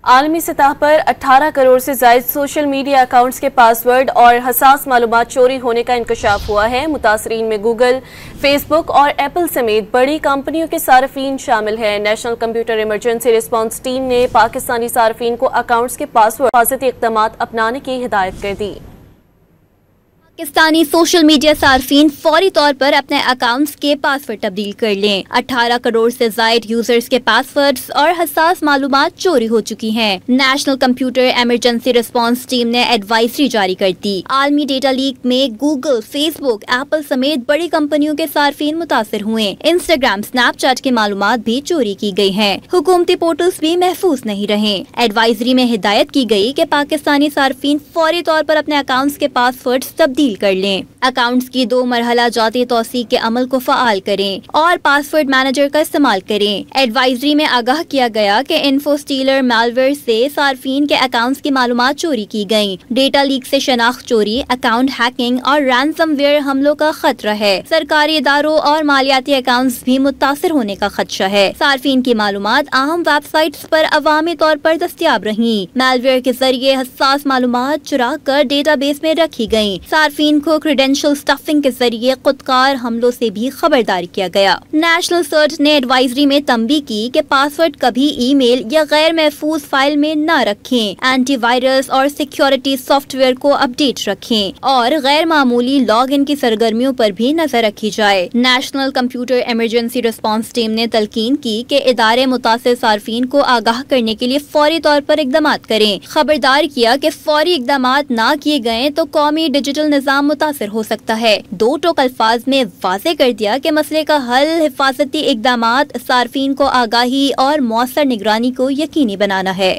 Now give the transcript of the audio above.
عالمی سطح پر 18 کروڑ سے زائد سوشل میڈیا اکاؤنٹس کے پاسورڈ اور حساس معلومات چوری ہونے کا انکشاف ہوا ہے۔ متاثرین میں گوگل، فیس بک اور ایپل سمیت بڑی کمپنیوں کے صارفین شامل ہیں۔ National computer emergency response team نے پاکستانی صارفین کو اکاؤنٹس کے پاسورڈ حفاظتی اقدامات اپنانے کی ہدایت کر دی۔ پاکستانی سوشل میڈیا صارفین فوری طور پر اپنے اکاؤنٹس کے پاسورڈ تبدیل کر لیں۔ 18 کروڑ سے زائد یوزرز کے پاسورڈز اور حساس معلومات چوری ہو چکی ہیں۔ National computer emergency response team نے ایڈوائزری جاری کر دی۔ عالمی ڈیٹا لیک میں گوگل، فیس بک، ایپل سمیت بڑی کمپنیوں کے صارفین متاثر ہوئے۔ انسٹاگرام، سنیپ چیٹ کے معلومات بھی چوری کی گئی ہیں۔ حکومتی پورٹلز بھی محفوظ نہیں رہے۔ ایڈوائزری میں ہدایت کی گئی کہ پاکستانی صارفین فوری طور پر اپنے اکاؤنٹس کے پاسورڈز تبدیل کر لیں۔ اکاؤنٹس کی 2 مرحلہ جاتی توثیق کے عمل کو فعال کریں اور پاسورڈ مینیجر کا استعمال کریں۔ ایڈوائزری میں آگاہ کیا گیا کہ انفو سٹیلر میلویئر سے صارفین کے اکاؤنٹس کی معلومات چوری کی گئیں۔ ڈیٹا لیک سے شناخت چوری، اکاؤنٹ ہیکنگ اور رینسم ویئر حملوں کا خطرہ ہے۔ سرکاری اداروں اور مالیاتی اکاؤنٹس بھی متاثر ہونے کا خدشہ ہے۔ صارفین کی معلومات اہم ویب سائٹس پر عوامی طور پر دستیاب رہیں۔ میلویئر کے ذریعے حساس معلومات چرا کر ڈیٹا بیس میں رکھی گئیں۔ صارفین کو کریڈینشل اسٹفنگ کے ذریعے خودکار حملوں سے بھی خبردار کیا گیا۔ نیشنل سرچ نے ایڈوائزری میں تنبیہ کی کہ پاسورڈ کبھی ای میل یا غیر محفوظ فائل میں نہ رکھیں، اینٹی وائرس اور سیکیورٹی سافٹ ویئر کو اپ ڈیٹ رکھیں اور غیر معمولی لاگ ان کی سرگرمیوں پر بھی نظر رکھی جائے۔ National computer emergency response team نے تلقین کی کہ ادارے متاثر صارفین کو آگاہ کرنے کے لیے فوری طور پر اقدامات کریں۔ خبردار کیا کہ فوری اقدامات نہ کیے گئے تو قومی ڈیجیٹل نظام متاثر ہو سکتا ہے۔ 2 ٹوک الفاظ میں واضح کر دیا کہ مسئلے کا حل حفاظتی اقدامات، صارفین کو آگاہی اور مؤثر نگرانی کو یقینی بنانا ہے۔